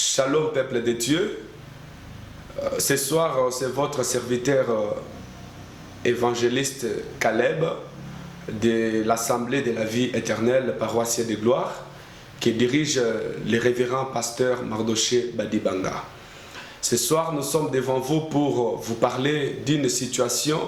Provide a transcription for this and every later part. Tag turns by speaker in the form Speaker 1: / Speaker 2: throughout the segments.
Speaker 1: Shalom peuple de Dieu. Ce soir, c'est votre serviteur évangéliste Caleb de l'Assemblée de la vie éternelle, paroissienne de gloire, qui dirige le révérend pasteur Mardoché Badibanga. Ce soir, nous sommes devant vous pour vous parler d'une situation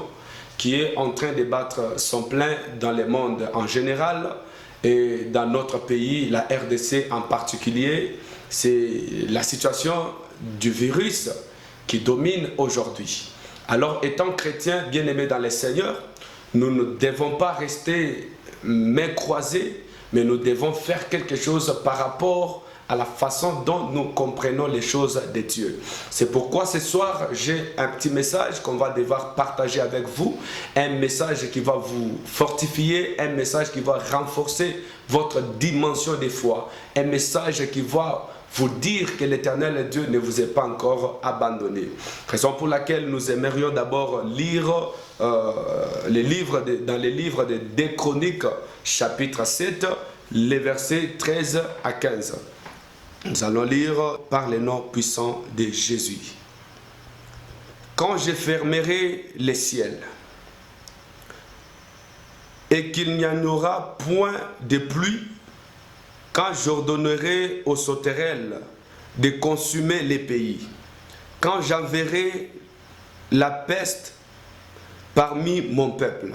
Speaker 1: qui est en train de battre son plein dans le monde en général et dans notre pays, la RDC en particulier. C'est la situation du virus qui domine aujourd'hui. Alors, étant chrétiens bien-aimés dans le Seigneur, nous ne devons pas rester mains croisées, mais nous devons faire quelque chose par rapport à la façon dont nous comprenons les choses de Dieu. C'est pourquoi ce soir, j'ai un petit message qu'on va devoir partager avec vous, un message qui va vous fortifier, un message qui va renforcer votre dimension de foi, un message qui va vous dire que l'Éternel Dieu ne vous est pas encore abandonné. Raison pour laquelle nous aimerions d'abord lire dans les livres de 2 Chroniques, chapitre 7, les versets 13 à 15. Nous allons lire par le nom puissant de Jésus. Quand je fermerai les ciels et qu'il n'y en aura point de pluie, quand j'ordonnerai aux sauterelles de consumer les pays, quand j'enverrai la peste parmi mon peuple,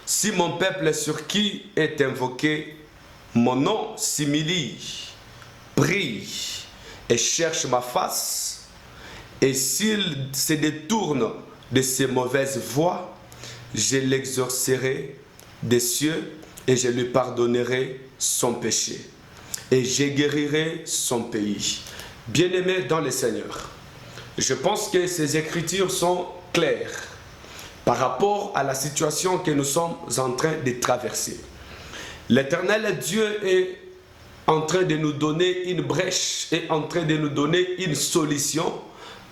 Speaker 1: si mon peuple sur qui est invoqué mon nom s'humilie, prie et cherche ma face, et s'il se détourne de ses mauvaises voies, je l'exorcerai des cieux et je lui pardonnerai son péché et je guérirai son pays. Bien-aimés dans le Seigneur, je pense que ces écritures sont claires par rapport à la situation que nous sommes en train de traverser. L'Éternel Dieu est en train de nous donner une brèche et en train de nous donner une solution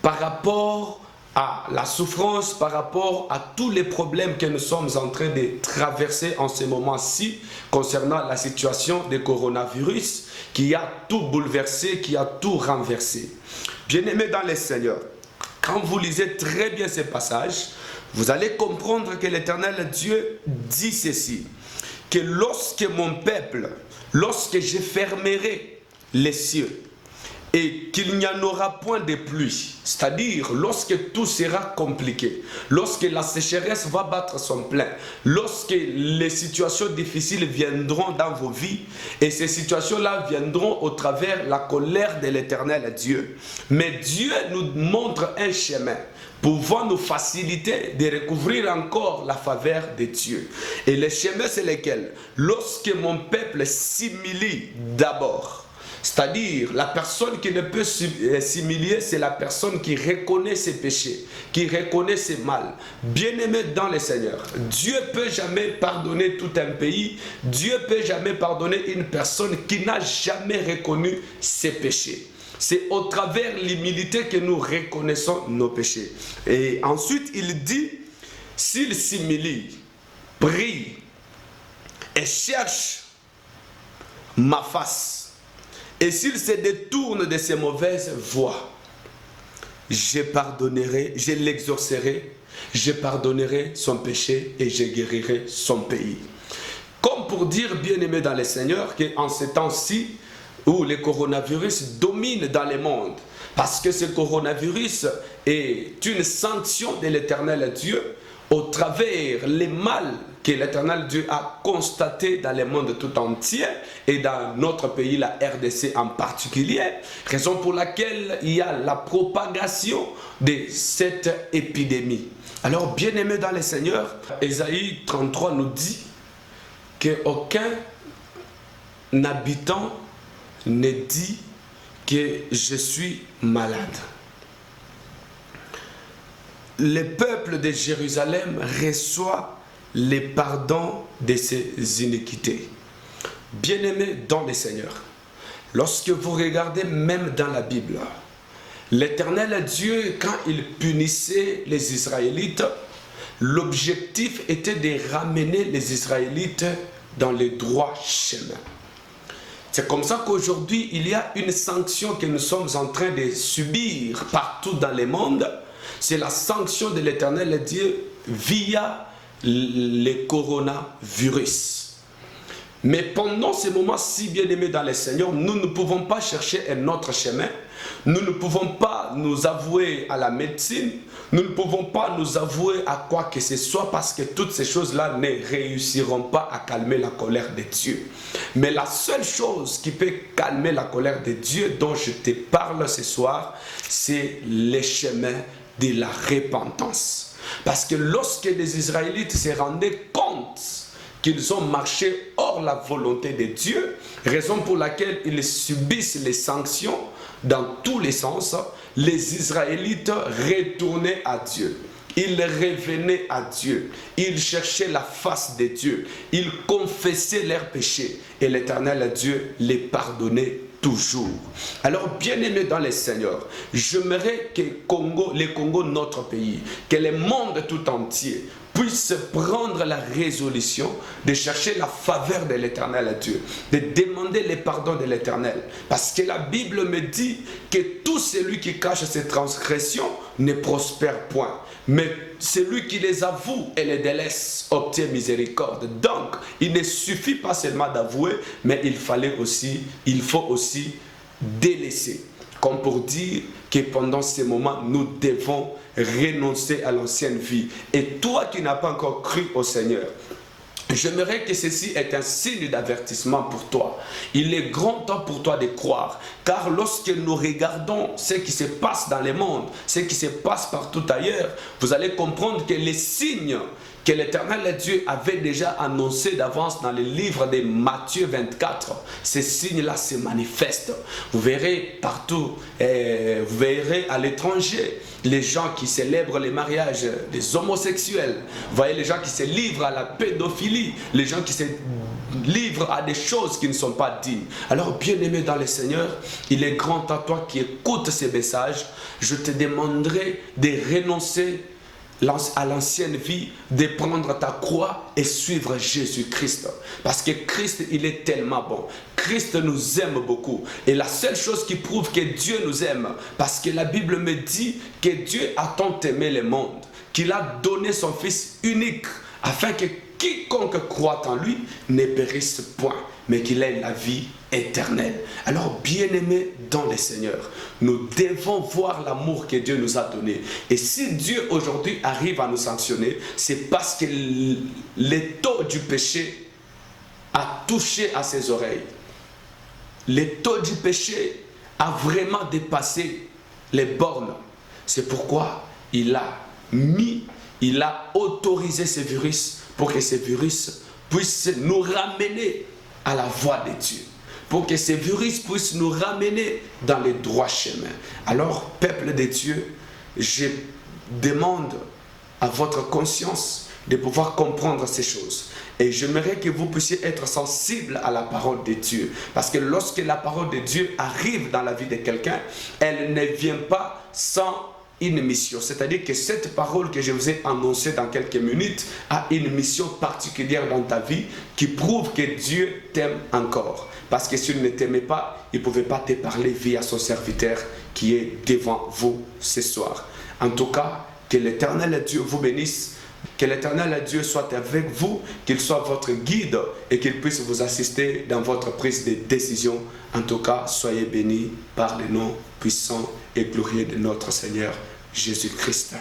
Speaker 1: par rapport à la souffrance, par rapport à tous les problèmes que nous sommes en train de traverser en ce moment-ci concernant la situation du coronavirus qui a tout bouleversé, qui a tout renversé. Bien-aimés dans le Seigneur, quand vous lisez très bien ces passages, vous allez comprendre que l'Éternel Dieu dit ceci, que lorsque mon peuple, lorsque je fermerai les cieux et qu'il n'y en aura point de pluie, c'est-à-dire lorsque tout sera compliqué, lorsque la sécheresse va battre son plein, lorsque les situations difficiles viendront dans vos vies, et ces situations-là viendront au travers de la colère de l'Éternel Dieu. Mais Dieu nous montre un chemin pouvant nous faciliter de recouvrir encore la faveur de Dieu. Et le chemin, c'est lequel? Lorsque mon peuple s'humilie d'abord, c'est-à-dire la personne qui ne peut s'humilier, c'est la personne qui reconnaît ses péchés, qui reconnaît ses mal. Bien-aimé dans le Seigneur, Dieu ne peut jamais pardonner tout un pays, Dieu ne peut jamais pardonner une personne qui n'a jamais reconnu ses péchés. C'est au travers de l'humilité que nous reconnaissons nos péchés. Et ensuite, il dit, s'il s'humilie, prie et cherche ma face, et s'il se détourne de ses mauvaises voies, je pardonnerai, je l'exorcerai, je pardonnerai son péché et je guérirai son pays. Comme pour dire, bien-aimé dans le Seigneur, qu'en ces temps-ci, où le coronavirus domine dans le monde, parce que ce coronavirus est une sanction de l'Éternel Dieu au travers les mal que l'Éternel Dieu a constaté dans le monde tout entier et dans notre pays, la RDC en particulier, raison pour laquelle il y a la propagation de cette épidémie. Alors, bien-aimés dans le Seigneur, Ésaïe 33 nous dit qu'aucun habitant ne dit que je suis malade. Le peuple de Jérusalem reçoit le pardon de ses iniquités. Bien-aimés dans le Seigneur, lorsque vous regardez même dans la Bible, l'Éternel Dieu, quand il punissait les Israélites, l'objectif était de ramener les Israélites dans le droit chemin. C'est comme ça qu'aujourd'hui, il y a une sanction que nous sommes en train de subir partout dans le monde. C'est la sanction de l'Éternel Dieu via le coronavirus. Mais pendant ces moments si bien-aimés dans le Seigneur, nous ne pouvons pas chercher un autre chemin. Nous ne pouvons pas nous avouer à la médecine. Nous ne pouvons pas nous avouer à quoi que ce soit parce que toutes ces choses-là ne réussiront pas à calmer la colère de Dieu. Mais la seule chose qui peut calmer la colère de Dieu dont je te parle ce soir, c'est le chemin de la repentance. Parce que lorsque les Israélites se rendaient compte qu'ils ont marché hors la volonté de Dieu, raison pour laquelle ils subissent les sanctions dans tous les sens, les Israélites retournaient à Dieu. Ils revenaient à Dieu. Ils cherchaient la face de Dieu. Ils confessaient leurs péchés. Et l'Éternel Dieu les pardonnait toujours. Alors, bien-aimés dans le Seigneur, j'aimerais que le Congo, notre pays, que le monde tout entier puisse prendre la résolution de chercher la faveur de l'Éternel Dieu, de demander le pardon de l'Éternel. Parce que la Bible me dit que tout celui qui cache ses transgressions ne prospère point. Mais celui qui les avoue et les délaisse obtient miséricorde. Donc, il ne suffit pas seulement d'avouer, mais il faut aussi délaisser. Comme pour dire que pendant ces moments, nous devons renoncer à l'ancienne vie. Et toi qui n'as pas encore cru au Seigneur, j'aimerais que ceci est un signe d'avertissement pour toi. Il est grand temps pour toi de croire. Car lorsque nous regardons ce qui se passe dans le monde, ce qui se passe partout ailleurs, vous allez comprendre que les signes que l'Éternel Dieu avait déjà annoncé d'avance dans le livre de Matthieu 24, ces signes-là se manifestent. Vous verrez partout, vous verrez à l'étranger, les gens qui célèbrent les mariages des homosexuels. Vous voyez les gens qui se livrent à la pédophilie, les gens qui se livrent à des choses qui ne sont pas dignes. Alors, bien-aimé dans le Seigneur, il est grand à toi qui écoutes ces messages. Je te demanderai de renoncer à l'ancienne vie, de prendre ta croix et suivre Jésus-Christ. Parce que Christ, il est tellement bon. Christ nous aime beaucoup. Et la seule chose qui prouve que Dieu nous aime, parce que la Bible me dit que Dieu a tant aimé le monde, qu'il a donné son Fils unique, afin que quiconque croit en lui ne périsse point, mais qu'il ait la vie éternelle. Alors, bien-aimés dans le Seigneur, nous devons voir l'amour que Dieu nous a donné. Et si Dieu aujourd'hui arrive à nous sanctionner, c'est parce que le taux du péché a touché à ses oreilles. Le taux du péché a vraiment dépassé les bornes. C'est pourquoi il a autorisé ce virus pour que ce virus puisse nous ramener à la voie de Dieu. Pour que ce virus puisse nous ramener dans le droit chemin. Alors, peuple de Dieu, je demande à votre conscience de pouvoir comprendre ces choses. Et j'aimerais que vous puissiez être sensibles à la parole de Dieu. Parce que lorsque la parole de Dieu arrive dans la vie de quelqu'un, elle ne vient pas sans une mission. C'est-à-dire que cette parole que je vous ai annoncée dans quelques minutes a une mission particulière dans ta vie qui prouve que Dieu t'aime encore. Parce que s'il ne t'aimait pas, il ne pouvait pas te parler via son serviteur qui est devant vous ce soir. En tout cas, que l'Éternel Dieu vous bénisse. Que l'Éternel Dieu soit avec vous, qu'il soit votre guide et qu'il puisse vous assister dans votre prise de décision. En tout cas, soyez bénis par le nom puissant et glorieux de notre Seigneur Jésus-Christ.